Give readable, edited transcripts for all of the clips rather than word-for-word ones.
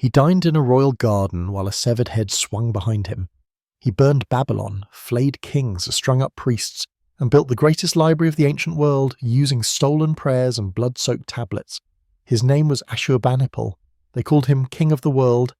He dined in a royal garden while a severed head swung behind him. He burned Babylon, flayed kings, strung up priests, and built the greatest library of the ancient world using stolen prayers and blood-soaked tablets. His name was Ashurbanipal. They called him King of the World.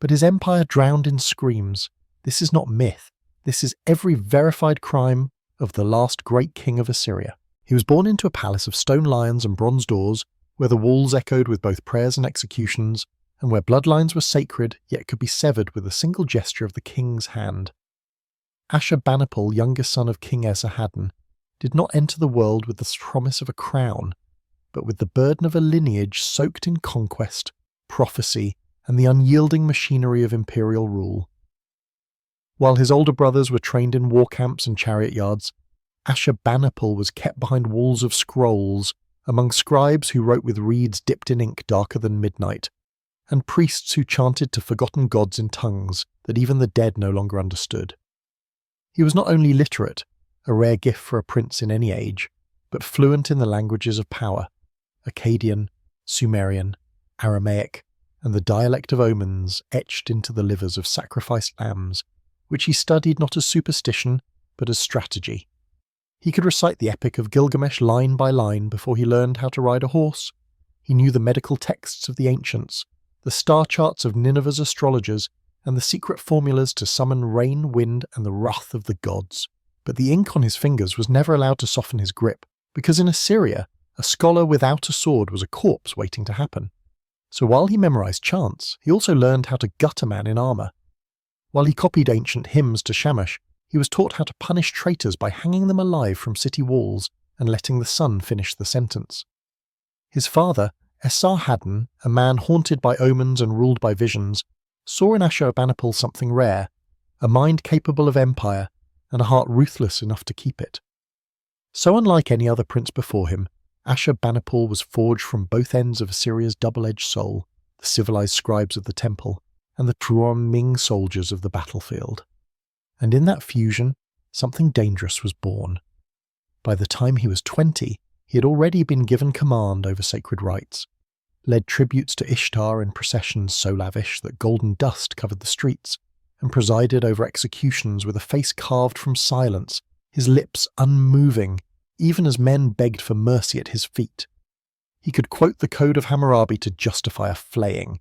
But his empire drowned in screams. This is not myth. This is every verified crime of the last great king of Assyria. He was born into a palace of stone lions and bronze doors, where the walls echoed with both prayers and executions, and where bloodlines were sacred yet could be severed with a single gesture of the king's hand. Ashurbanipal, youngest son of King Esarhaddon, did not enter the world with the promise of a crown, but with the burden of a lineage soaked in conquest, prophecy, and the unyielding machinery of imperial rule. While his older brothers were trained in war camps and chariot yards, Ashurbanipal was kept behind walls of scrolls, among scribes who wrote with reeds dipped in ink darker than midnight, and priests who chanted to forgotten gods in tongues that even the dead no longer understood. He was not only literate, a rare gift for a prince in any age, but fluent in the languages of power, Akkadian, Sumerian, Aramaic, and the dialect of omens etched into the livers of sacrificed lambs, which he studied not as superstition, but as strategy. He could recite the Epic of Gilgamesh line by line before he learned how to ride a horse. He knew the medical texts of the ancients, the star charts of Nineveh's astrologers, and the secret formulas to summon rain, wind, and the wrath of the gods. But the ink on his fingers was never allowed to soften his grip, because in Assyria, a scholar without a sword was a corpse waiting to happen. So while he memorized chants, he also learned how to gut a man in armor. While he copied ancient hymns to Shamash, he was taught how to punish traitors by hanging them alive from city walls and letting the sun finish the sentence. His father, Esarhaddon, a man haunted by omens and ruled by visions, saw in Ashurbanipal something rare, a mind capable of empire and a heart ruthless enough to keep it. So unlike any other prince before him, Ashurbanipal was forged from both ends of Assyria's double-edged soul, the civilized scribes of the temple and the Tuam Ming soldiers of the battlefield. And in that fusion, something dangerous was born. By the time he was 20, he had already been given command over sacred rites, led tributes to Ishtar in processions so lavish that golden dust covered the streets, and presided over executions with a face carved from silence, his lips unmoving, even as men begged for mercy at his feet. He could quote the Code of Hammurabi to justify a flaying.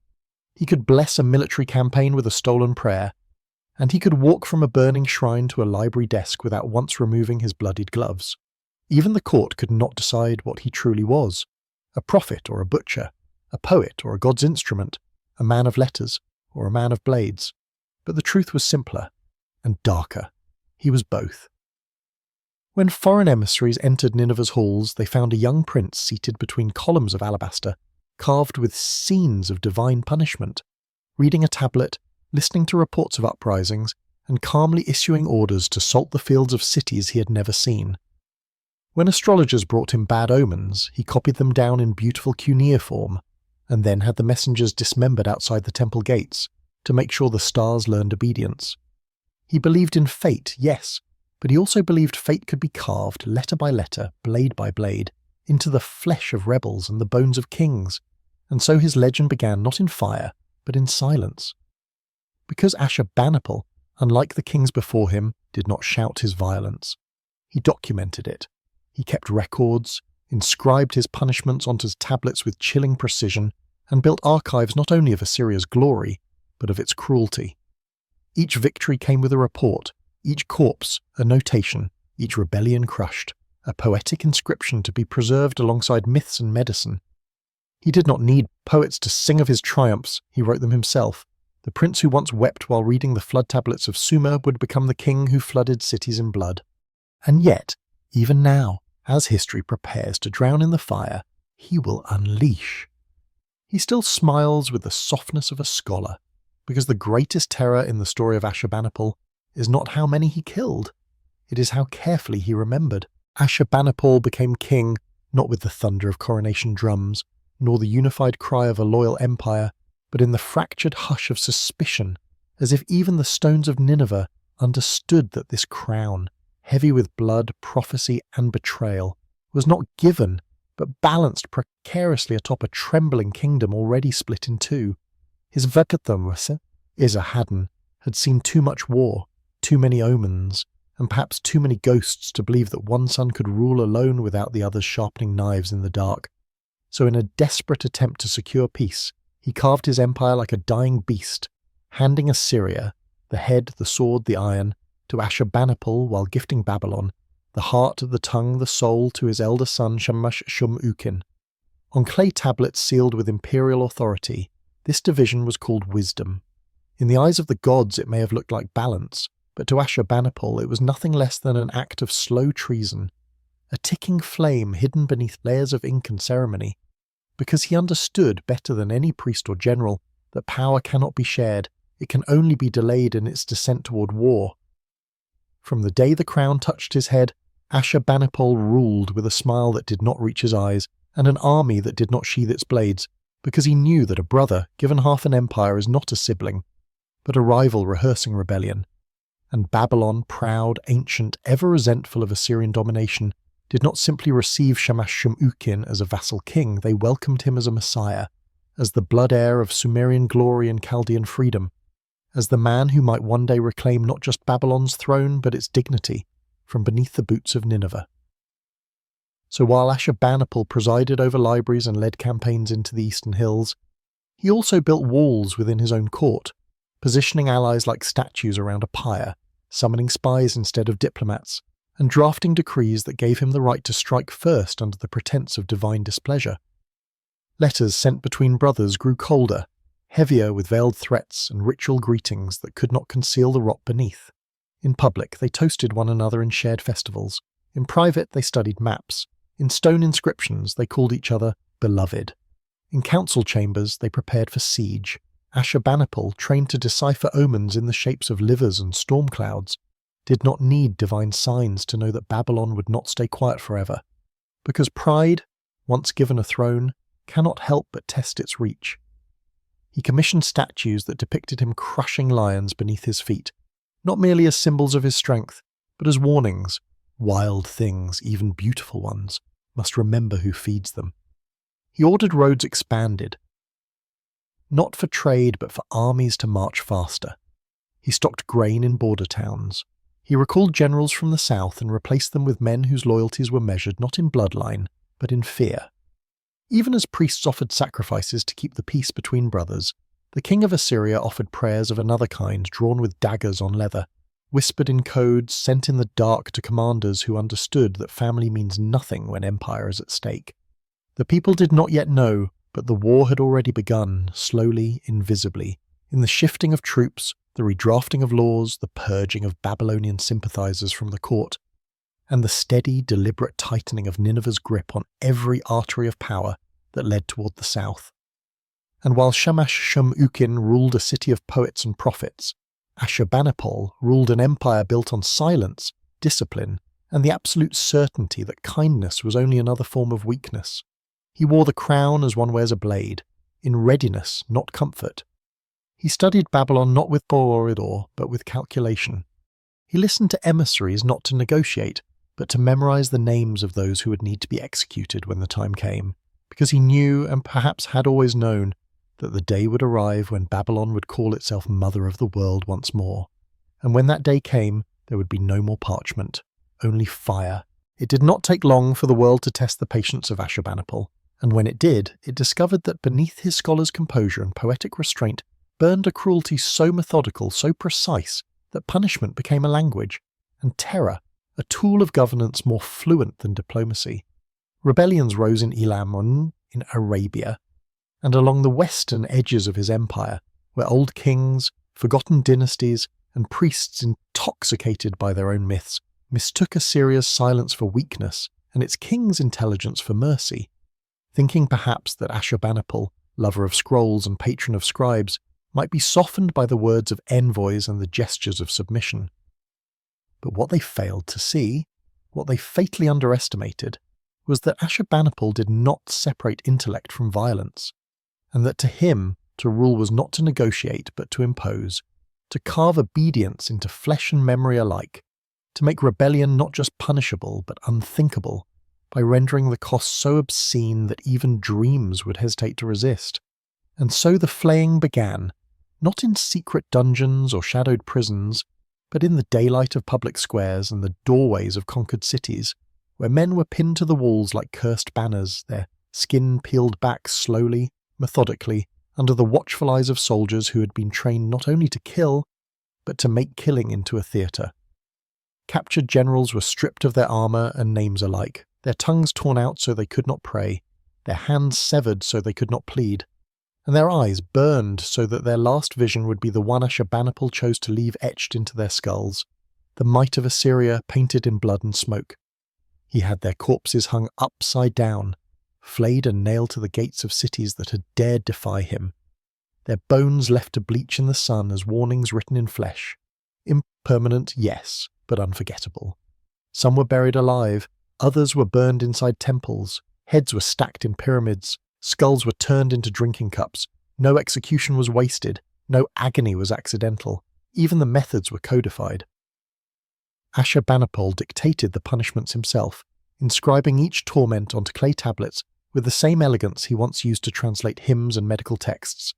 He could bless a military campaign with a stolen prayer, and he could walk from a burning shrine to a library desk without once removing his bloodied gloves. Even the court could not decide what he truly was, a prophet or a butcher, a poet or a god's instrument, a man of letters or a man of blades. But the truth was simpler and darker. He was both. When foreign emissaries entered Nineveh's halls, they found a young prince seated between columns of alabaster, carved with scenes of divine punishment, reading a tablet, listening to reports of uprisings, and calmly issuing orders to salt the fields of cities he had never seen. When astrologers brought him bad omens, he copied them down in beautiful cuneiform, and then had the messengers dismembered outside the temple gates to make sure the stars learned obedience. He believed in fate, yes, but he also believed fate could be carved, letter by letter, blade by blade, into the flesh of rebels and the bones of kings, and so his legend began not in fire, but in silence. Because Ashurbanipal, unlike the kings before him, did not shout his violence, he documented it. He kept records, inscribed his punishments onto tablets with chilling precision, and built archives not only of Assyria's glory, but of its cruelty. Each victory came with a report, each corpse a notation, each rebellion crushed, a poetic inscription to be preserved alongside myths and medicine. He did not need poets to sing of his triumphs, he wrote them himself. The prince who once wept while reading the flood tablets of Sumer would become the king who flooded cities in blood. And yet, even now, as history prepares to drown in the fire, he will unleash. He still smiles with the softness of a scholar, because the greatest terror in the story of Ashurbanipal is not how many he killed, it is how carefully he remembered. Ashurbanipal became king not with the thunder of coronation drums, nor the unified cry of a loyal empire, but in the fractured hush of suspicion, as if even the stones of Nineveh understood that this crown, heavy with blood, prophecy, and betrayal, was not given, but balanced precariously atop a trembling kingdom already split in two. His Vegetamus, Isahadon, had seen too much war, too many omens, and perhaps too many ghosts to believe that one son could rule alone without the others sharpening knives in the dark. So in a desperate attempt to secure peace, he carved his empire like a dying beast, handing Assyria, the head, the sword, the iron, to Ashurbanipal while gifting Babylon, the heart, the tongue, the soul to his elder son Shamash-shum-ukin. On clay tablets sealed with imperial authority, this division was called wisdom. In the eyes of the gods it may have looked like balance, but to Ashurbanipal it was nothing less than an act of slow treason, a ticking flame hidden beneath layers of ink and ceremony, because he understood better than any priest or general that power cannot be shared, it can only be delayed in its descent toward war. From the day the crown touched his head, Ashurbanipal ruled with a smile that did not reach his eyes, and an army that did not sheathe its blades, because he knew that a brother, given half an empire, is not a sibling, but a rival rehearsing rebellion. And Babylon, proud, ancient, ever resentful of Assyrian domination, did not simply receive Shamash-shum-ukin as a vassal king, they welcomed him as a messiah, as the blood heir of Sumerian glory and Chaldean freedom, as the man who might one day reclaim not just Babylon's throne but its dignity from beneath the boots of Nineveh. So while Ashurbanipal presided over libraries and led campaigns into the eastern hills, he also built walls within his own court, positioning allies like statues around a pyre, summoning spies instead of diplomats, and drafting decrees that gave him the right to strike first under the pretense of divine displeasure. Letters sent between brothers grew colder, heavier with veiled threats and ritual greetings that could not conceal the rot beneath. In public, they toasted one another in shared festivals. In private, they studied maps. In stone inscriptions, they called each other beloved. In council chambers, they prepared for siege. Ashurbanipal, trained to decipher omens in the shapes of livers and storm clouds, did not need divine signs to know that Babylon would not stay quiet forever, because pride, once given a throne, cannot help but test its reach. He commissioned statues that depicted him crushing lions beneath his feet, not merely as symbols of his strength, but as warnings. Wild things, even beautiful ones, must remember who feeds them. He ordered roads expanded, not for trade but for armies to march faster. He stocked grain in border towns. He recalled generals from the south and replaced them with men whose loyalties were measured not in bloodline, but in fear. Even as priests offered sacrifices to keep the peace between brothers, the king of Assyria offered prayers of another kind drawn with daggers on leather, whispered in codes sent in the dark to commanders who understood that family means nothing when empire is at stake. The people did not yet know, but the war had already begun, slowly, invisibly, in the shifting of troops, the redrafting of laws, the purging of Babylonian sympathizers from the court, and the steady, deliberate tightening of Nineveh's grip on every artery of power that led toward the south. And while Shamash-shum-ukin ruled a city of poets and prophets, Ashurbanipal ruled an empire built on silence, discipline, and the absolute certainty that kindness was only another form of weakness. He wore the crown as one wears a blade, in readiness, not comfort. He studied Babylon not with corridor, but with calculation. He listened to emissaries not to negotiate, but to memorize the names of those who would need to be executed when the time came, because he knew, and perhaps had always known, that the day would arrive when Babylon would call itself mother of the world once more. And when that day came, there would be no more parchment, only fire. It did not take long for the world to test the patience of Ashurbanipal, and when it did, it discovered that beneath his scholar's composure and poetic restraint burned a cruelty so methodical, so precise, that punishment became a language, and terror, a tool of governance more fluent than diplomacy. Rebellions rose in Elam, in Arabia, and along the western edges of his empire, where old kings, forgotten dynasties, and priests intoxicated by their own myths mistook Assyria's silence for weakness and its king's intelligence for mercy, thinking perhaps that Ashurbanipal, lover of scrolls and patron of scribes, might be softened by the words of envoys and the gestures of submission. But what they failed to see, what they fatally underestimated, was that Ashurbanipal did not separate intellect from violence, and that to him to rule was not to negotiate but to impose, to carve obedience into flesh and memory alike, to make rebellion not just punishable but unthinkable, by rendering the cost so obscene that even dreams would hesitate to resist. And so the flaying began, not in secret dungeons or shadowed prisons, but in the daylight of public squares and the doorways of conquered cities, where men were pinned to the walls like cursed banners, their skin peeled back slowly, methodically, under the watchful eyes of soldiers who had been trained not only to kill, but to make killing into a theatre. Captured generals were stripped of their armour and names alike, their tongues torn out so they could not pray, their hands severed so they could not plead, and their eyes burned so that their last vision would be the one Ashurbanipal chose to leave etched into their skulls, the might of Assyria painted in blood and smoke. He had their corpses hung upside down, flayed and nailed to the gates of cities that had dared defy him, their bones left to bleach in the sun as warnings written in flesh. Impermanent, yes, but unforgettable. Some were buried alive, others were burned inside temples, heads were stacked in pyramids, skulls were turned into drinking cups, no execution was wasted, no agony was accidental, even the methods were codified. Ashurbanipal dictated the punishments himself, inscribing each torment onto clay tablets with the same elegance he once used to translate hymns and medical texts,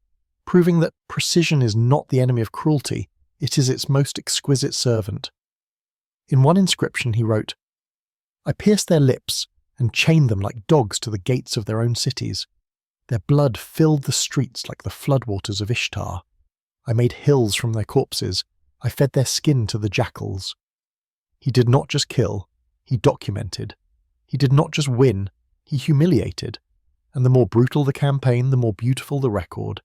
proving that precision is not the enemy of cruelty, it is its most exquisite servant. In one inscription he wrote, "I pierced their lips and chained them like dogs to the gates of their own cities. Their blood filled the streets like the floodwaters of Ishtar. I made hills from their corpses. I fed their skin to the jackals." He did not just kill, he documented. He did not just win, he humiliated. And the more brutal the campaign, the more beautiful the record.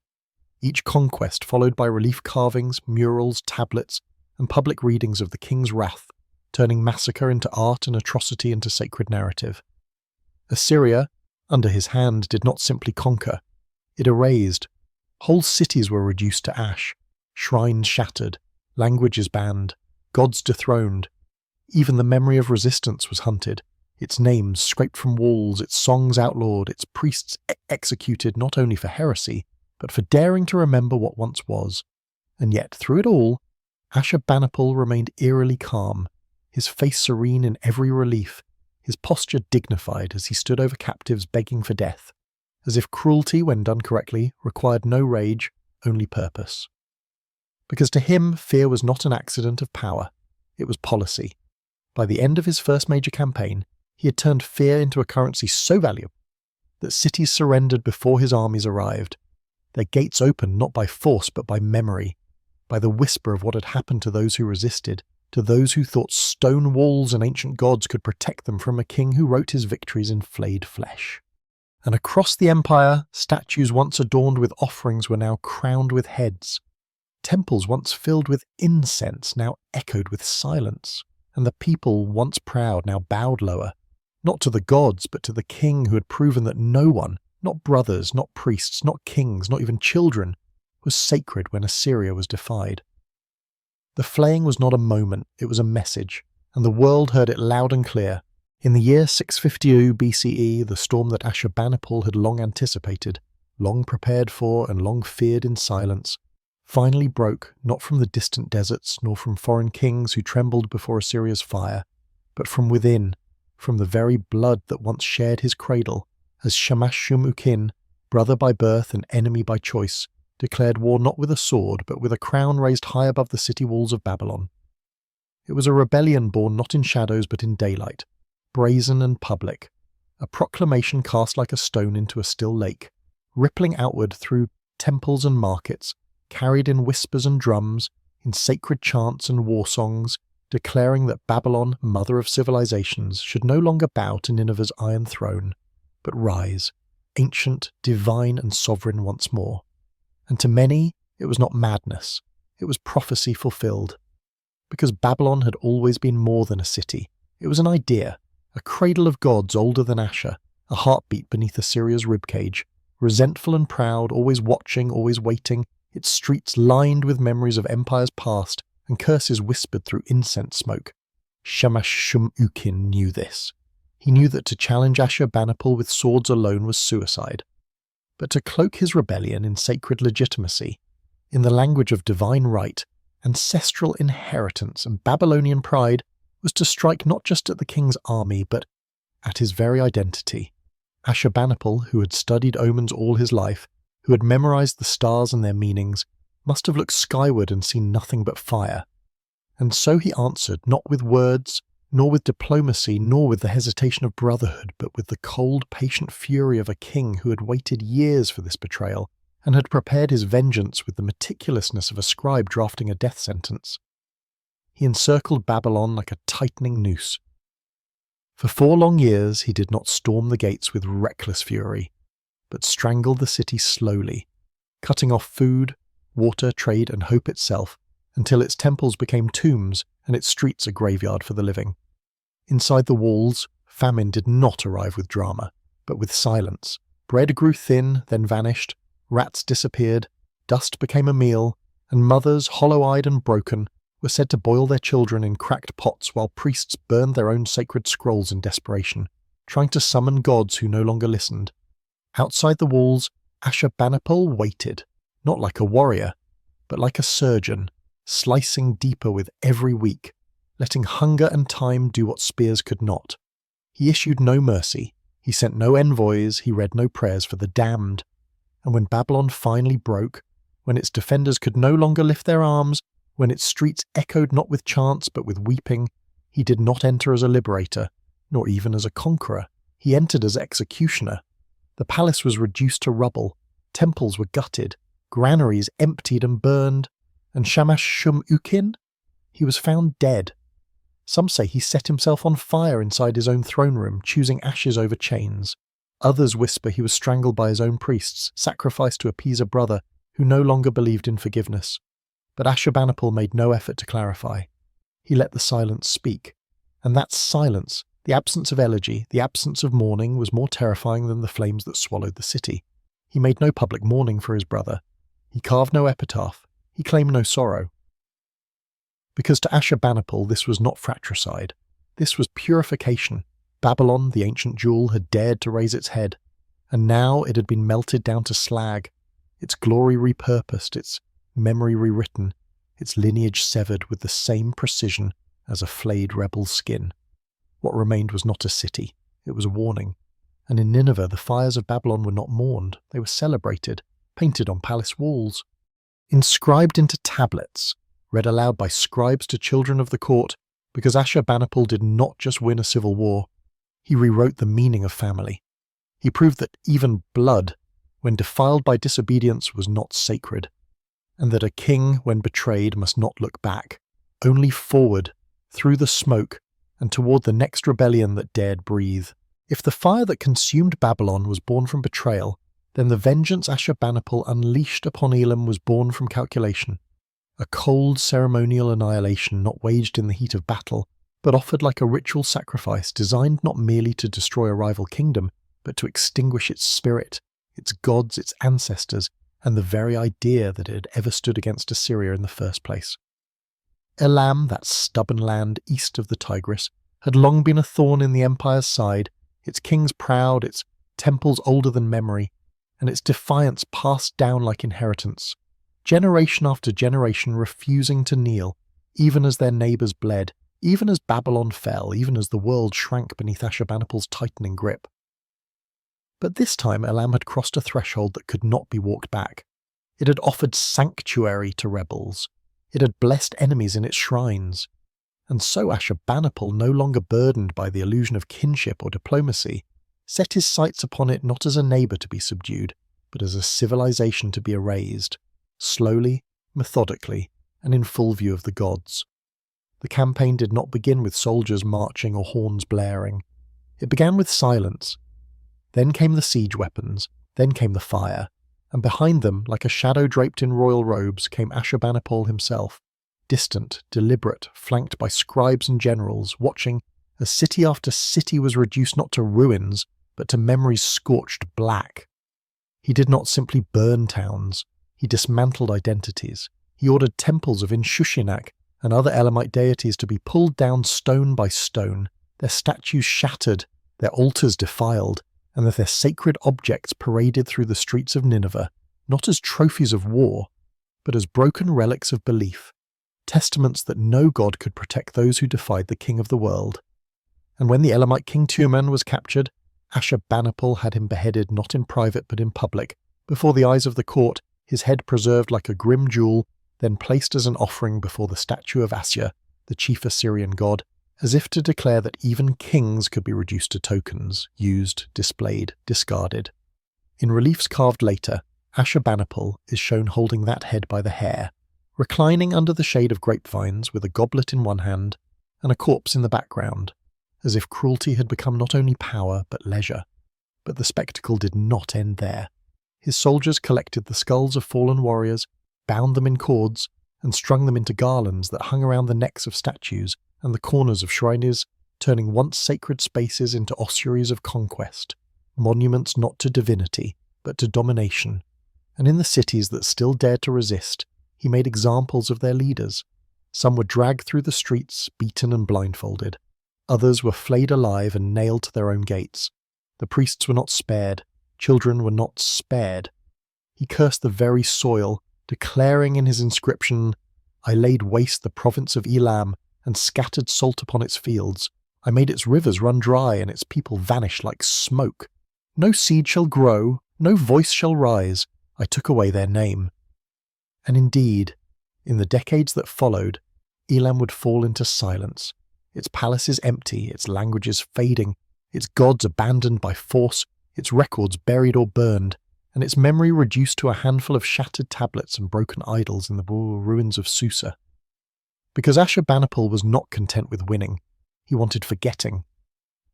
Each conquest followed by relief carvings, murals, tablets, and public readings of the king's wrath, turning massacre into art and atrocity into sacred narrative. Assyria, under his hand, did not simply conquer. It erased. Whole cities were reduced to ash, shrines shattered, languages banned, gods dethroned. Even the memory of resistance was hunted, its names scraped from walls, its songs outlawed, its priests executed not only for heresy, but for daring to remember what once was. And yet, through it all, Ashurbanipal remained eerily calm, his face serene in every relief, his posture dignified as he stood over captives begging for death, as if cruelty, when done correctly, required no rage, only purpose. Because to him, fear was not an accident of power, it was policy. By the end of his first major campaign, he had turned fear into a currency so valuable that cities surrendered before his armies arrived, their gates opened not by force but by memory, by the whisper of what had happened to those who resisted, to those who thought stone walls and ancient gods could protect them from a king who wrote his victories in flayed flesh. And across the empire, statues once adorned with offerings were now crowned with heads. Temples once filled with incense now echoed with silence, and the people once proud now bowed lower, not to the gods but to the king who had proven that no one, not brothers, not priests, not kings, not even children, was sacred when Assyria was defied. The flaying was not a moment, it was a message, and the world heard it loud and clear. In the year 652 BCE, the storm that Ashurbanipal had long anticipated, long prepared for and long feared in silence, finally broke not from the distant deserts nor from foreign kings who trembled before Assyria's fire, but from within, from the very blood that once shared his cradle, as Shamash-shum-ukin, brother by birth and enemy by choice, declared war not with a sword but with a crown raised high above the city walls of Babylon. It was a rebellion born not in shadows but in daylight, brazen and public, a proclamation cast like a stone into a still lake, rippling outward through temples and markets, carried in whispers and drums, in sacred chants and war songs, declaring that Babylon, mother of civilizations, should no longer bow to Nineveh's iron throne, but rise, ancient, divine and sovereign once more. And to many, it was not madness, it was prophecy fulfilled. Because Babylon had always been more than a city, it was an idea, a cradle of gods older than Ashur, a heartbeat beneath Assyria's ribcage, resentful and proud, always watching, always waiting, its streets lined with memories of empires past and curses whispered through incense smoke. Shamash-shum-ukin knew this. He knew that to challenge Ashurbanipal with swords alone was suicide. But to cloak his rebellion in sacred legitimacy, in the language of divine right, ancestral inheritance and Babylonian pride, was to strike not just at the king's army, but at his very identity. Ashurbanipal, who had studied omens all his life, who had memorized the stars and their meanings, must have looked skyward and seen nothing but fire. And so he answered, not with words, nor with diplomacy, nor with the hesitation of brotherhood, but with the cold, patient fury of a king who had waited years for this betrayal, and had prepared his vengeance with the meticulousness of a scribe drafting a death sentence. He encircled Babylon like a tightening noose. For 4 long years he did not storm the gates with reckless fury, but strangled the city slowly, cutting off food, water, trade, and hope itself, until its temples became tombs and its streets a graveyard for the living. Inside the walls, famine did not arrive with drama, but with silence. Bread grew thin, then vanished, rats disappeared, dust became a meal, and mothers, hollow-eyed and broken, were said to boil their children in cracked pots while priests burned their own sacred scrolls in desperation, trying to summon gods who no longer listened. Outside the walls, Ashurbanipal waited, not like a warrior, but like a surgeon, slicing deeper with every week, letting hunger and time do what spears could not. He issued no mercy, he sent no envoys, he read no prayers for the damned. And when Babylon finally broke, when its defenders could no longer lift their arms, when its streets echoed not with chants but with weeping, he did not enter as a liberator, nor even as a conqueror. He entered as executioner. The palace was reduced to rubble, temples were gutted, granaries emptied and burned, and Shamash Shum Ukin? He was found dead. Some say he set himself on fire inside his own throne room, choosing ashes over chains. Others whisper he was strangled by his own priests, sacrificed to appease a brother who no longer believed in forgiveness. But Ashurbanipal made no effort to clarify. He let the silence speak. And that silence, the absence of elegy, the absence of mourning, was more terrifying than the flames that swallowed the city. He made no public mourning for his brother. He carved no epitaph. He claimed no sorrow. Because to Ashurbanipal this was not fratricide. This was purification. Babylon, the ancient jewel, had dared to raise its head, and now it had been melted down to slag, its glory repurposed, its memory rewritten, its lineage severed with the same precision as a flayed rebel's skin. What remained was not a city, it was a warning. And in Nineveh the fires of Babylon were not mourned, they were celebrated, painted on palace walls. Inscribed into tablets, read aloud by scribes to children of the court, because Ashurbanipal did not just win a civil war, he rewrote the meaning of family. He proved that even blood, when defiled by disobedience, was not sacred, and that a king, when betrayed, must not look back, only forward, through the smoke, and toward the next rebellion that dared breathe. If the fire that consumed Babylon was born from betrayal, then the vengeance Ashurbanipal unleashed upon Elam was born from calculation, a cold ceremonial annihilation not waged in the heat of battle, but offered like a ritual sacrifice designed not merely to destroy a rival kingdom, but to extinguish its spirit, its gods, its ancestors, and the very idea that it had ever stood against Assyria in the first place. Elam, that stubborn land east of the Tigris, had long been a thorn in the empire's side, its kings proud, its temples older than memory, and its defiance passed down like inheritance, generation after generation refusing to kneel, even as their neighbours bled, even as Babylon fell, even as the world shrank beneath Ashurbanipal's tightening grip. But this time Elam had crossed a threshold that could not be walked back. It had offered sanctuary to rebels. It had blessed enemies in its shrines. And so Ashurbanipal, no longer burdened by the illusion of kinship or diplomacy, set his sights upon it not as a neighbour to be subdued, but as a civilization to be erased, slowly, methodically, and in full view of the gods. The campaign did not begin with soldiers marching or horns blaring. It began with silence. Then came the siege weapons, then came the fire, and behind them, like a shadow draped in royal robes, came Ashurbanipal himself, distant, deliberate, flanked by scribes and generals, watching as city after city was reduced not to ruins, but to memories scorched black. He did not simply burn towns, he dismantled identities. He ordered temples of Inshushinak and other Elamite deities to be pulled down stone by stone, their statues shattered, their altars defiled, and that their sacred objects paraded through the streets of Nineveh, not as trophies of war, but as broken relics of belief, testaments that no god could protect those who defied the king of the world. And when the Elamite king Tuman was captured, Ashurbanipal had him beheaded not in private but in public, before the eyes of the court, his head preserved like a grim jewel, then placed as an offering before the statue of Ashur, the chief Assyrian god, as if to declare that even kings could be reduced to tokens, used, displayed, discarded. In reliefs carved later, Ashurbanipal is shown holding that head by the hair, reclining under the shade of grapevines with a goblet in one hand and a corpse in the background, as if cruelty had become not only power but leisure. But the spectacle did not end there. His soldiers collected the skulls of fallen warriors, bound them in cords, and strung them into garlands that hung around the necks of statues and the corners of shrines, turning once sacred spaces into ossuaries of conquest, monuments not to divinity, but to domination. And in the cities that still dared to resist, he made examples of their leaders. Some were dragged through the streets, beaten and blindfolded. Others were flayed alive and nailed to their own gates. The priests were not spared. Children were not spared. He cursed the very soil, declaring in his inscription, "I laid waste the province of Elam, and scattered salt upon its fields. I made its rivers run dry, and its people vanish like smoke. No seed shall grow, no voice shall rise. I took away their name." And indeed, in the decades that followed, Elam would fall into silence, its palaces empty, its languages fading, its gods abandoned by force, its records buried or burned, and its memory reduced to a handful of shattered tablets and broken idols in the ruins of Susa. Because Ashurbanipal was not content with winning, he wanted forgetting.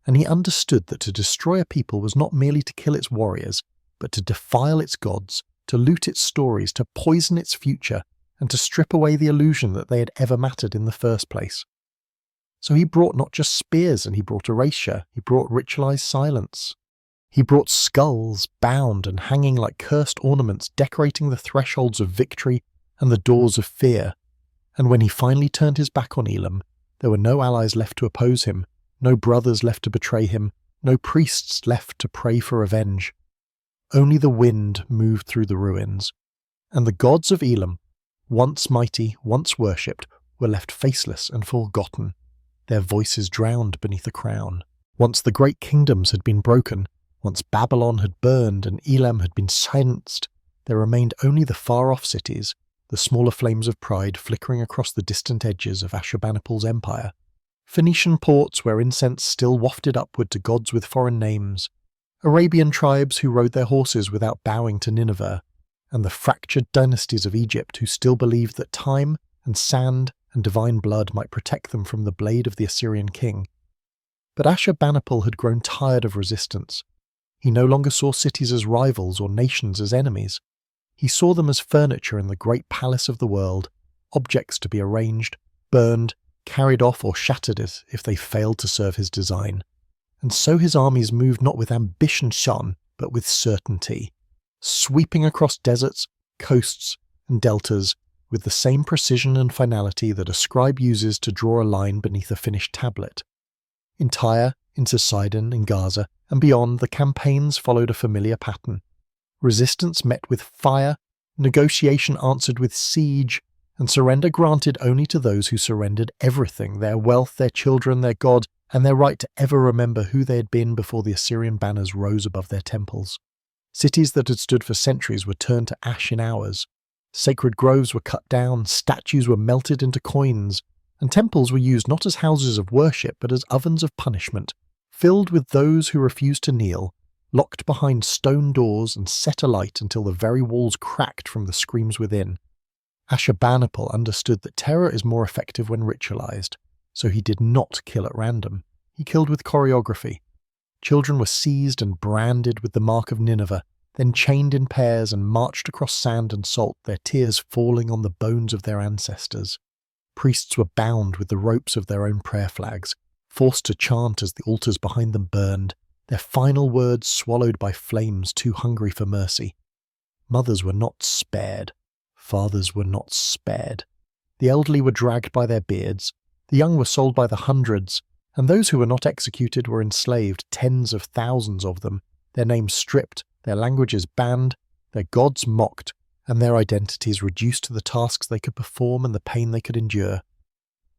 And he understood that to destroy a people was not merely to kill its warriors, but to defile its gods, to loot its stories, to poison its future, and to strip away the illusion that they had ever mattered in the first place. So he brought not just spears, and he brought erasure, he brought ritualized silence. He brought skulls, bound and hanging like cursed ornaments, decorating the thresholds of victory and the doors of fear. And when he finally turned his back on Elam, there were no allies left to oppose him, no brothers left to betray him, no priests left to pray for revenge. Only the wind moved through the ruins, and the gods of Elam, once mighty, once worshipped, were left faceless and forgotten, their voices drowned beneath a crown. Once the great kingdoms had been broken, once Babylon had burned and Elam had been silenced, there remained only the far-off cities, the smaller flames of pride flickering across the distant edges of Ashurbanipal's empire. Phoenician ports where incense still wafted upward to gods with foreign names, Arabian tribes who rode their horses without bowing to Nineveh, and the fractured dynasties of Egypt who still believed that time and sand and divine blood might protect them from the blade of the Assyrian king. But Ashurbanipal had grown tired of resistance. He no longer saw cities as rivals or nations as enemies. He saw them as furniture in the great palace of the world, objects to be arranged, burned, carried off or shattered if they failed to serve his design. And so his armies moved not with ambition shone, but with certainty, sweeping across deserts, coasts, and deltas with the same precision and finality that a scribe uses to draw a line beneath a finished tablet. In Tyre, into Sidon, in Gaza, and beyond, the campaigns followed a familiar pattern. Resistance met with fire, negotiation answered with siege, and surrender granted only to those who surrendered everything, their wealth, their children, their God, and their right to ever remember who they had been before the Assyrian banners rose above their temples. Cities that had stood for centuries were turned to ash in hours. Sacred groves were cut down, statues were melted into coins, and temples were used not as houses of worship but as ovens of punishment, filled with those who refused to kneel, locked behind stone doors and set alight until the very walls cracked from the screams within. Ashurbanipal understood that terror is more effective when ritualized, so he did not kill at random. He killed with choreography. Children were seized and branded with the mark of Nineveh, then chained in pairs and marched across sand and salt, their tears falling on the bones of their ancestors. Priests were bound with the ropes of their own prayer flags, forced to chant as the altars behind them burned, their final words swallowed by flames too hungry for mercy. Mothers were not spared. Fathers were not spared. The elderly were dragged by their beards, the young were sold by the hundreds, and those who were not executed were enslaved, tens of thousands of them, their names stripped, their languages banned, their gods mocked, and their identities reduced to the tasks they could perform and the pain they could endure.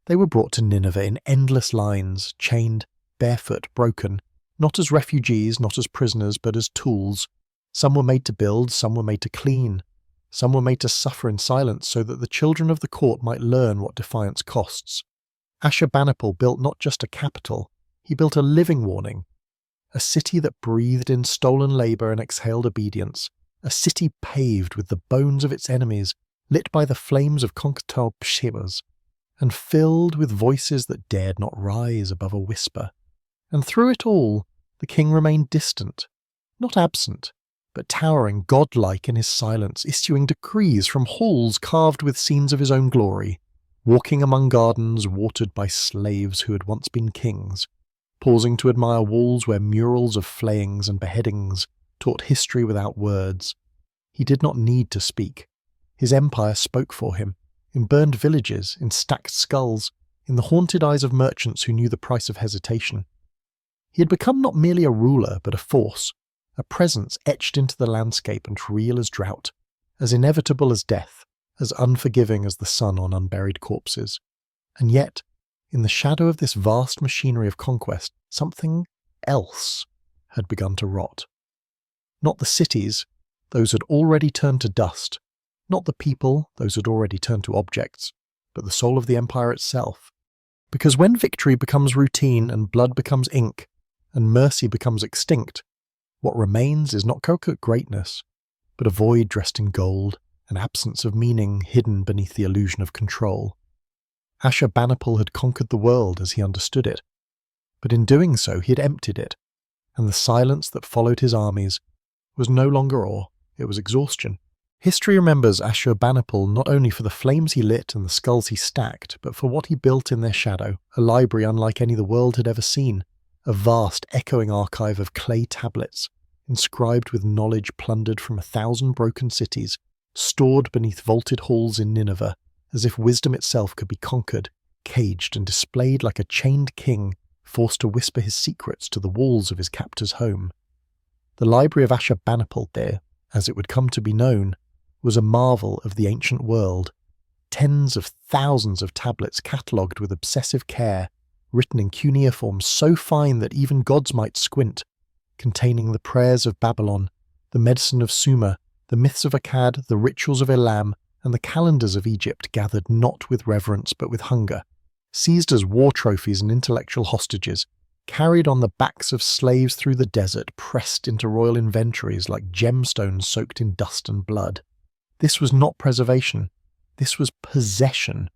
They were brought to Nineveh in endless lines, chained, barefoot, broken, not as refugees, not as prisoners, but as tools, Some were made to build, some were made to clean. Some were made to suffer in silence so that the children of the court might learn what defiance costs. Ashurbanipal built not just a capital, he built a living warning. A city that breathed in stolen labour and exhaled obedience. A city paved with the bones of its enemies, lit by the flames of conquered Pshibas, and filled with voices that dared not rise above a whisper. And through it all, the king remained distant, not absent, but towering godlike in his silence, issuing decrees from halls carved with scenes of his own glory, walking among gardens watered by slaves who had once been kings, pausing to admire walls where murals of flayings and beheadings taught history without words. He did not need to speak. His empire spoke for him, in burned villages, in stacked skulls, in the haunted eyes of merchants who knew the price of hesitation. He had become not merely a ruler, but a force, a presence etched into the landscape and real as drought, as inevitable as death, as unforgiving as the sun on unburied corpses. And yet, in the shadow of this vast machinery of conquest, something else had begun to rot. Not the cities, those had already turned to dust, not the people, those had already turned to objects, but the soul of the empire itself. Because when victory becomes routine and blood becomes ink, and mercy becomes extinct, what remains is not coquette greatness, but a void dressed in gold, an absence of meaning hidden beneath the illusion of control. Ashurbanipal had conquered the world as he understood it, but in doing so he had emptied it, and the silence that followed his armies was no longer awe, it was exhaustion. History remembers Ashurbanipal not only for the flames he lit and the skulls he stacked, but for what he built in their shadow, a library unlike any the world had ever seen, a vast echoing archive of clay tablets, inscribed with knowledge plundered from 1,000 broken cities, stored beneath vaulted halls in Nineveh, as if wisdom itself could be conquered, caged and displayed like a chained king, forced to whisper his secrets to the walls of his captor's home. The library of Ashurbanipal there, as it would come to be known, was a marvel of the ancient world. Tens of thousands of tablets catalogued with obsessive care, written in cuneiform so fine that even gods might squint, containing the prayers of Babylon, the medicine of Sumer, the myths of Akkad, the rituals of Elam, and the calendars of Egypt gathered not with reverence but with hunger, seized as war trophies and intellectual hostages, carried on the backs of slaves through the desert, pressed into royal inventories like gemstones soaked in dust and blood. This was not preservation, this was possession.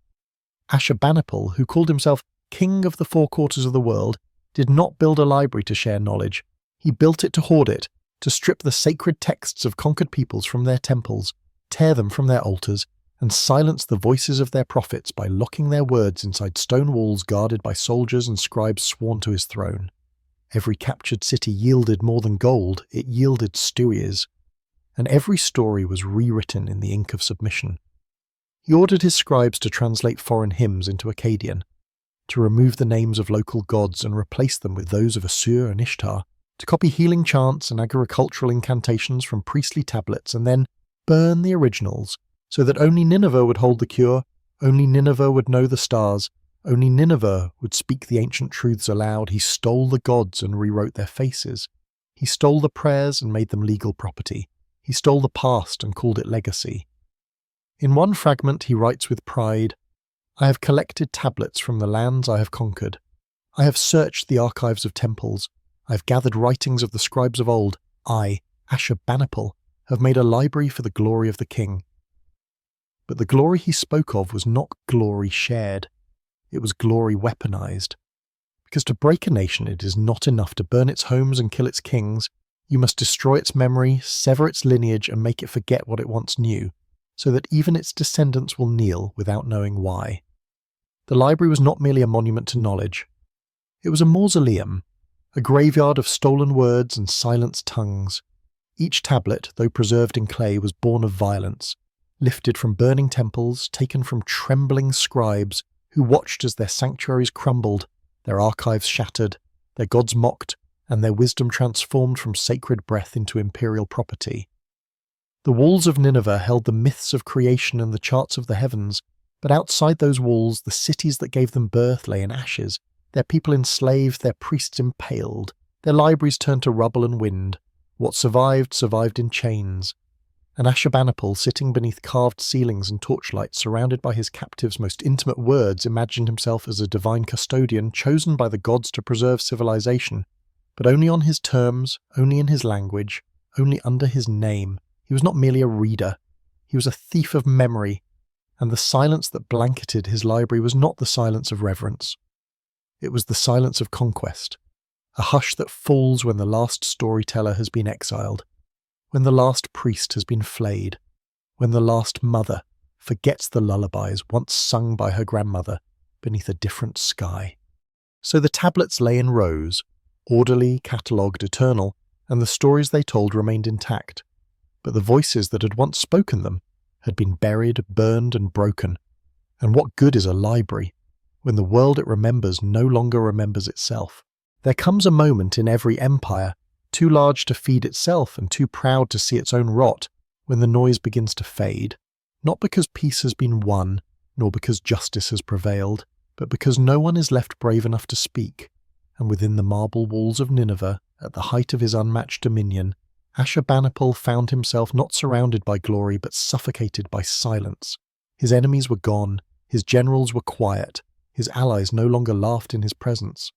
Ashurbanipal, who called himself king of the four quarters of the world, did not build a library to share knowledge. He built it to hoard it, to strip the sacred texts of conquered peoples from their temples, tear them from their altars, and silence the voices of their prophets by locking their words inside stone walls guarded by soldiers and scribes sworn to his throne. Every captured city yielded more than gold, it yielded stewiers, and every story was rewritten in the ink of submission. He ordered his scribes to translate foreign hymns into Akkadian, to remove the names of local gods and replace them with those of Assur and Ishtar, to copy healing chants and agricultural incantations from priestly tablets and then burn the originals so that only Nineveh would hold the cure, only Nineveh would know the stars, only Nineveh would speak the ancient truths aloud. He stole the gods and rewrote their faces. He stole the prayers and made them legal property. He stole the past and called it legacy. In one fragment he writes with pride, "I have collected tablets from the lands I have conquered. I have searched the archives of temples. I have gathered writings of the scribes of old. I, Ashurbanipal, have made a library for the glory of the king." But the glory he spoke of was not glory shared. It was glory weaponized. Because to break a nation it is not enough to burn its homes and kill its kings. You must destroy its memory, sever its lineage, and make it forget what it once knew, so that even its descendants will kneel without knowing why. The library was not merely a monument to knowledge. It was a mausoleum, a graveyard of stolen words and silenced tongues. Each tablet, though preserved in clay, was born of violence, lifted from burning temples, taken from trembling scribes who watched as their sanctuaries crumbled, their archives shattered, their gods mocked, and their wisdom transformed from sacred breath into imperial property. The walls of Nineveh held the myths of creation and the charts of the heavens, but outside those walls the cities that gave them birth lay in ashes, their people enslaved, their priests impaled, their libraries turned to rubble and wind, What survived, survived in chains. And Ashurbanipal, sitting beneath carved ceilings and torchlight, surrounded by his captives' most intimate words, imagined himself as a divine custodian chosen by the gods to preserve civilization, but only on his terms, only in his language, only under his name. He was not merely a reader. He was a thief of memory, and the silence that blanketed his library was not the silence of reverence. It was the silence of conquest, a hush that falls when the last storyteller has been exiled, when the last priest has been flayed, when the last mother forgets the lullabies once sung by her grandmother beneath a different sky. So the tablets lay in rows, orderly, catalogued, eternal, and the stories they told remained intact. But the voices that had once spoken them had been buried, burned, and broken. And what good is a library when the world it remembers no longer remembers itself? There comes a moment in every empire, too large to feed itself and too proud to see its own rot, when the noise begins to fade, not because peace has been won, nor because justice has prevailed, but because no one is left brave enough to speak. And within the marble walls of Nineveh, at the height of his unmatched dominion, Ashurbanipal found himself not surrounded by glory but suffocated by silence. His enemies were gone, his generals were quiet, his allies no longer laughed in his presence.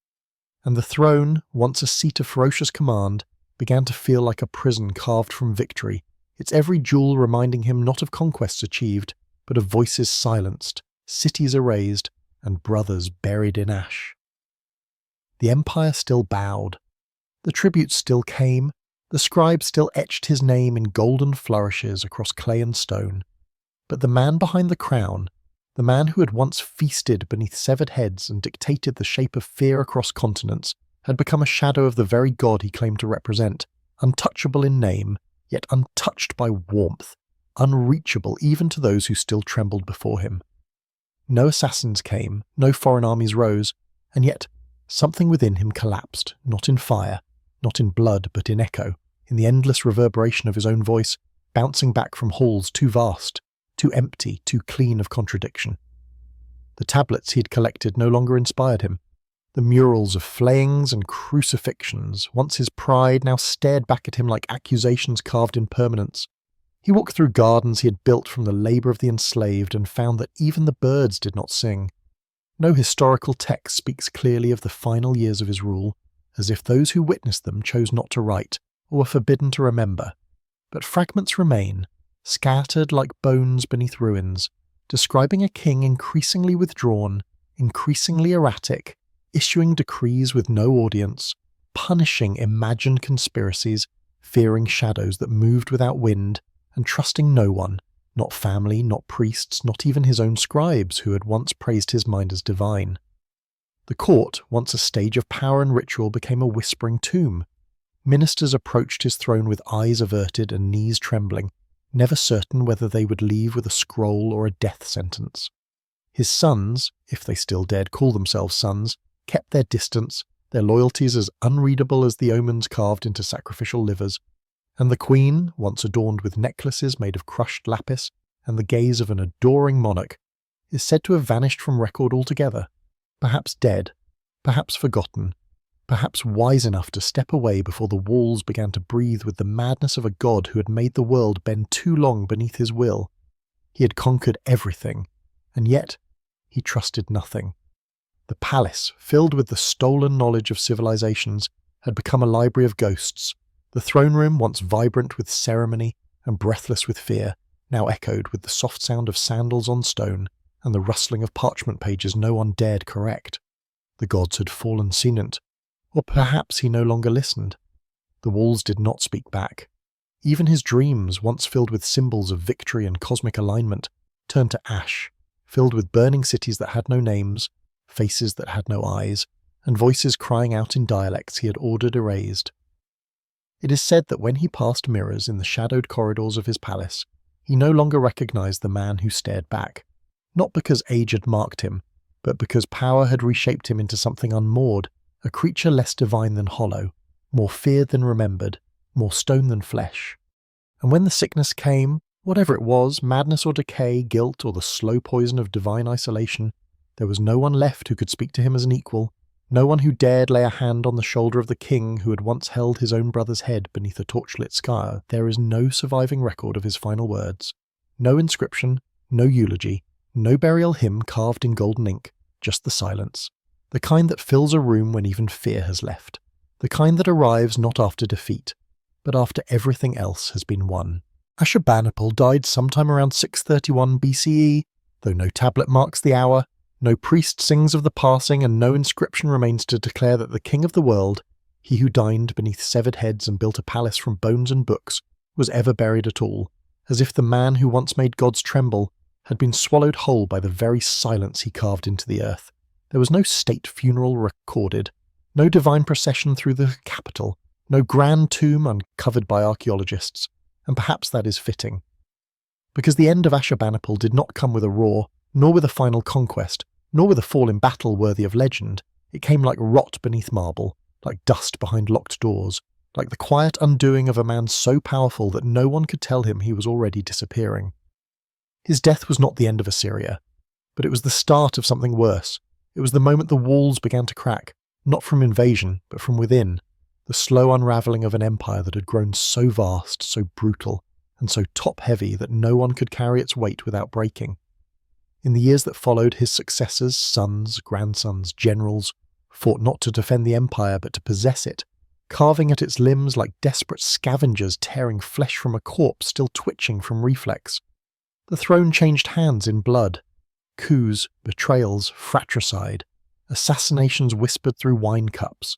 And the throne, once a seat of ferocious command, began to feel like a prison carved from victory, its every jewel reminding him not of conquests achieved, but of voices silenced, cities erased, and brothers buried in ash. The empire still bowed. The tributes still came. The scribe still etched his name in golden flourishes across clay and stone. But the man behind the crown, the man who had once feasted beneath severed heads and dictated the shape of fear across continents, had become a shadow of the very god he claimed to represent, untouchable in name, yet untouched by warmth, unreachable even to those who still trembled before him. No assassins came, no foreign armies rose, and yet something within him collapsed, not in fire, not in blood, but in echo, in the endless reverberation of his own voice, bouncing back from halls too vast, too empty, too clean of contradiction. The tablets he had collected no longer inspired him. The murals of flayings and crucifixions, once his pride, now stared back at him like accusations carved in permanence. He walked through gardens he had built from the labour of the enslaved and found that even the birds did not sing. No historical text speaks clearly of the final years of his rule, as if those who witnessed them chose not to write, or were forbidden to remember. But fragments remain, scattered like bones beneath ruins, describing a king increasingly withdrawn, increasingly erratic, issuing decrees with no audience, punishing imagined conspiracies, fearing shadows that moved without wind, and trusting no one, not family, not priests, not even his own scribes who had once praised his mind as divine. The court, once a stage of power and ritual, became a whispering tomb. Ministers approached his throne with eyes averted and knees trembling, never certain whether they would leave with a scroll or a death sentence. His sons, if they still dared call themselves sons, kept their distance, their loyalties as unreadable as the omens carved into sacrificial livers, and the queen, once adorned with necklaces made of crushed lapis and the gaze of an adoring monarch, is said to have vanished from record altogether, perhaps dead, perhaps forgotten, perhaps wise enough to step away before the walls began to breathe with the madness of a god who had made the world bend too long beneath his will. He had conquered everything, and yet he trusted nothing. The palace, filled with the stolen knowledge of civilizations, had become a library of ghosts. The throne room, once vibrant with ceremony and breathless with fear, now echoed with the soft sound of sandals on stone and the rustling of parchment pages no one dared correct. The gods had fallen silent, or perhaps he no longer listened. The walls did not speak back. Even his dreams, once filled with symbols of victory and cosmic alignment, turned to ash, filled with burning cities that had no names, faces that had no eyes, and voices crying out in dialects he had ordered erased. It is said that when he passed mirrors in the shadowed corridors of his palace, he no longer recognized the man who stared back, not because age had marked him, but because power had reshaped him into something unmoored, a creature less divine than hollow, more feared than remembered, more stone than flesh. And when the sickness came, whatever it was, madness or decay, guilt or the slow poison of divine isolation, there was no one left who could speak to him as an equal, No one who dared lay a hand on the shoulder of the king who had once held his own brother's head beneath a torchlit sky. There is no surviving record of his final words. No inscription, no eulogy, no burial hymn carved in golden ink, just the silence. The kind that fills a room when even fear has left. The kind that arrives not after defeat, but after everything else has been won. Ashurbanipal died sometime around 631 BCE, though no tablet marks the hour, no priest sings of the passing, and no inscription remains to declare that the king of the world, he who dined beneath severed heads and built a palace from bones and books, was ever buried at all, as if the man who once made gods tremble had been swallowed whole by the very silence he carved into the earth. There was no state funeral recorded, no divine procession through the capital, no grand tomb uncovered by archaeologists, and perhaps that is fitting. Because the end of Ashurbanipal did not come with a roar, nor with a final conquest, nor with a fall in battle worthy of legend. It came like rot beneath marble, like dust behind locked doors, like the quiet undoing of a man so powerful that no one could tell him he was already disappearing. His death was not the end of Assyria, but it was the start of something worse. It was the moment the walls began to crack, not from invasion, but from within, the slow unravelling of an empire that had grown so vast, so brutal, and so top-heavy that no one could carry its weight without breaking. In the years that followed, his successors, sons, grandsons, generals, fought not to defend the empire but to possess it, carving at its limbs like desperate scavengers tearing flesh from a corpse still twitching from reflex. The throne changed hands in blood. Coups, betrayals, fratricide, assassinations whispered through wine cups,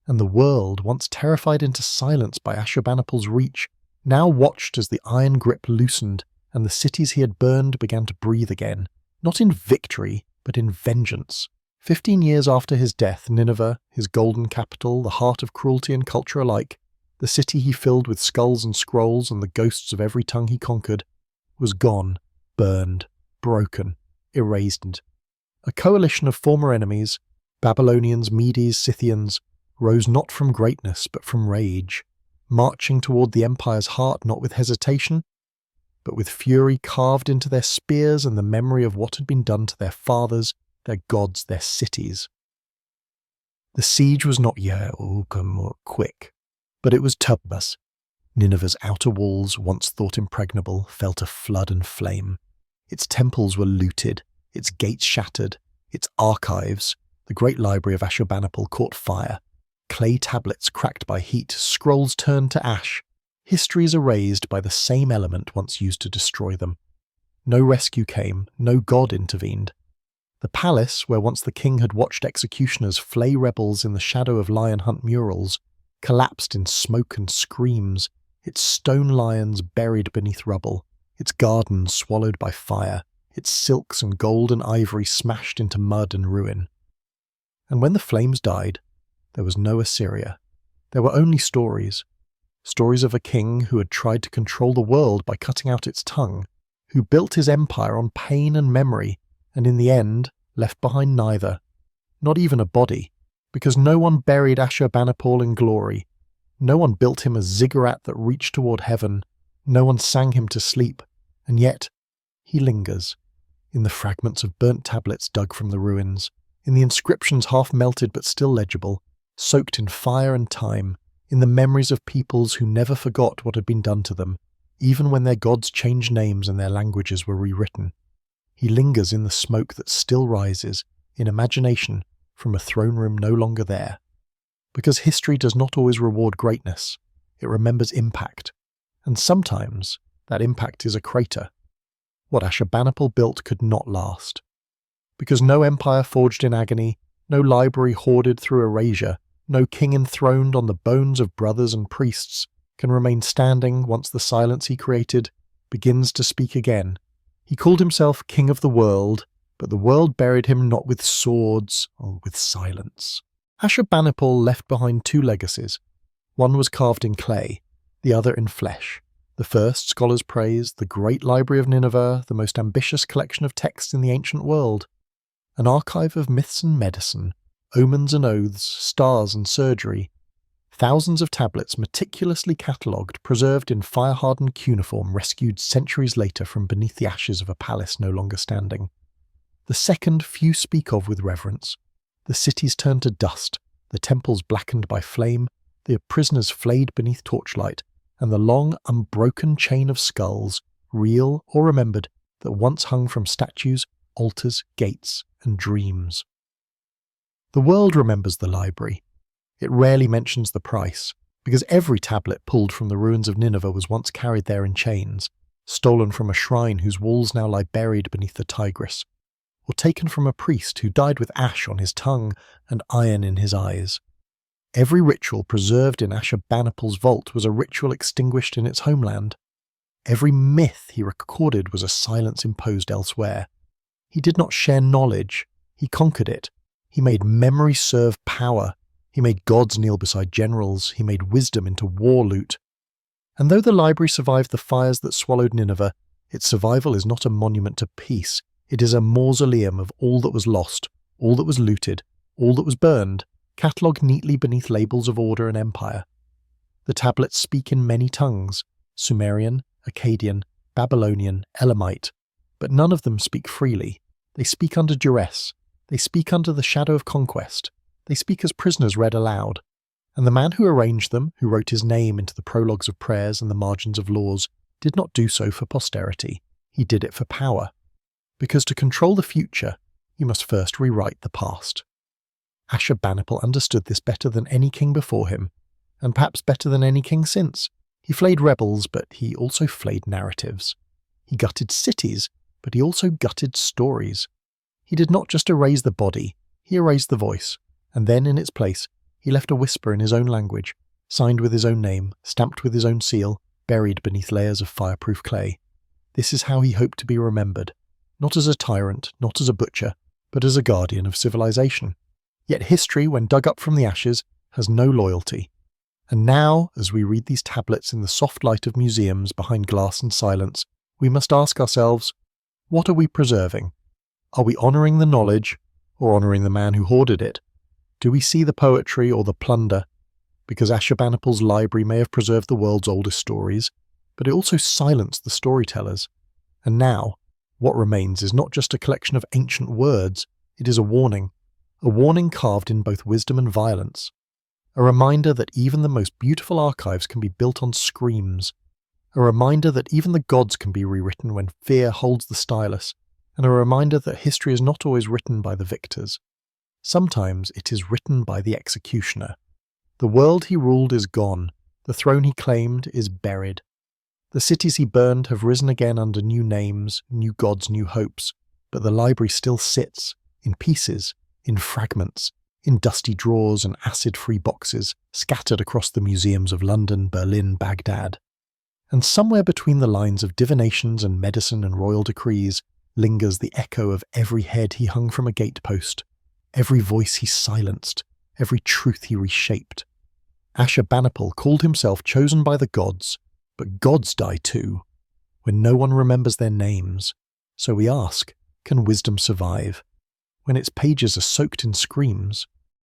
and the world, once terrified into silence by Ashurbanipal's reach, now watched as the iron grip loosened and the cities he had burned began to breathe again, not in victory, but in vengeance. 15 years after his death, Nineveh, his golden capital, the heart of cruelty and culture alike, the city he filled with skulls and scrolls and the ghosts of every tongue he conquered, was gone, burned, broken, erased. A coalition of former enemies, Babylonians, Medes, Scythians, rose not from greatness but from rage, marching toward the empire's heart not with hesitation, but with fury carved into their spears and the memory of what had been done to their fathers, their gods, their cities. The siege was not quick, but it was turbulent. Nineveh's outer walls, once thought impregnable, fell to flood and flame. Its temples were looted, its gates shattered, its archives, the great library of Ashurbanipal, caught fire. Clay tablets cracked by heat, scrolls turned to ash, histories erased by the same element once used to destroy them. No rescue came, no god intervened. The palace, where once the king had watched executioners flay rebels in the shadow of lion hunt murals, collapsed in smoke and screams, its stone lions buried beneath rubble, its gardens swallowed by fire, its silks and gold and ivory smashed into mud and ruin. And when the flames died, there was no Assyria. There were only stories. Stories of a king who had tried to control the world by cutting out its tongue, who built his empire on pain and memory, and in the end left behind neither. Not even a body, because no one buried Ashurbanipal in glory. No one built him a ziggurat that reached toward heaven. No one sang him to sleep. And yet, he lingers, in the fragments of burnt tablets dug from the ruins, in the inscriptions half melted but still legible, soaked in fire and time, in the memories of peoples who never forgot what had been done to them, even when their gods changed names and their languages were rewritten. He lingers in the smoke that still rises, in imagination, from a throne room no longer there. Because history does not always reward greatness, it remembers impact, and sometimes that impact is a crater. What Ashurbanipal built could not last. Because no empire forged in agony, no library hoarded through erasure, no king enthroned on the bones of brothers and priests can remain standing once the silence he created begins to speak again. He called himself king of the world, but the world buried him not with swords or with silence. Ashurbanipal left behind two legacies. One was carved in clay, the other in flesh. The first, scholars praise, the great library of Nineveh, the most ambitious collection of texts in the ancient world. An archive of myths and medicine, omens and oaths, stars and surgery. Thousands of tablets meticulously catalogued, preserved in fire-hardened cuneiform, rescued centuries later from beneath the ashes of a palace no longer standing. The second few speak of with reverence. The cities turned to dust, the temples blackened by flame, the prisoners flayed beneath torchlight, and the long, unbroken chain of skulls, real or remembered, that once hung from statues, altars, gates, and dreams. The world remembers the library. It rarely mentions the price, because every tablet pulled from the ruins of Nineveh was once carried there in chains, stolen from a shrine whose walls now lie buried beneath the Tigris, or taken from a priest who died with ash on his tongue and iron in his eyes. Every ritual preserved in Ashurbanipal's vault was a ritual extinguished in its homeland. Every myth he recorded was a silence imposed elsewhere. He did not share knowledge, he conquered it. He made memory serve power. He made gods kneel beside generals. He made wisdom into war loot. And though the library survived the fires that swallowed Nineveh, its survival is not a monument to peace. It is a mausoleum of all that was lost, all that was looted, all that was burned, catalogued neatly beneath labels of order and empire. The tablets speak in many tongues, Sumerian, Akkadian, Babylonian, Elamite, but none of them speak freely. They speak under duress. They speak under the shadow of conquest. They speak as prisoners read aloud. And the man who arranged them, who wrote his name into the prologues of prayers and the margins of laws, did not do so for posterity. He did it for power. Because to control the future, you must first rewrite the past. Ashurbanipal understood this better than any king before him, and perhaps better than any king since. He flayed rebels, but he also flayed narratives. He gutted cities, but he also gutted stories. He did not just erase the body, he erased the voice, and then in its place, he left a whisper in his own language, signed with his own name, stamped with his own seal, buried beneath layers of fireproof clay. This is how he hoped to be remembered, not as a tyrant, not as a butcher, but as a guardian of civilization. Yet history, when dug up from the ashes, has no loyalty. And now, as we read these tablets in the soft light of museums behind glass and silence, we must ask ourselves, what are we preserving? Are we honouring the knowledge, or honouring the man who hoarded it? Do we see the poetry or the plunder? Because Ashurbanipal's library may have preserved the world's oldest stories, but it also silenced the storytellers. And now, what remains is not just a collection of ancient words, it is a warning carved in both wisdom and violence. A reminder that even the most beautiful archives can be built on screams. A reminder that even the gods can be rewritten when fear holds the stylus. And a reminder that history is not always written by the victors. Sometimes it is written by the executioner. The world he ruled is gone. The throne he claimed is buried. The cities he burned have risen again under new names, new gods, new hopes. But the library still sits, in pieces, in fragments, in dusty drawers and acid-free boxes, scattered across the museums of London, Berlin, Baghdad. And somewhere between the lines of divinations and medicine and royal decrees lingers the echo of every head he hung from a gatepost, every voice he silenced, every truth he reshaped. Ashurbanipal called himself chosen by the gods, but gods die too, when no one remembers their names. So we ask, can wisdom survive? When its pages are soaked in screams,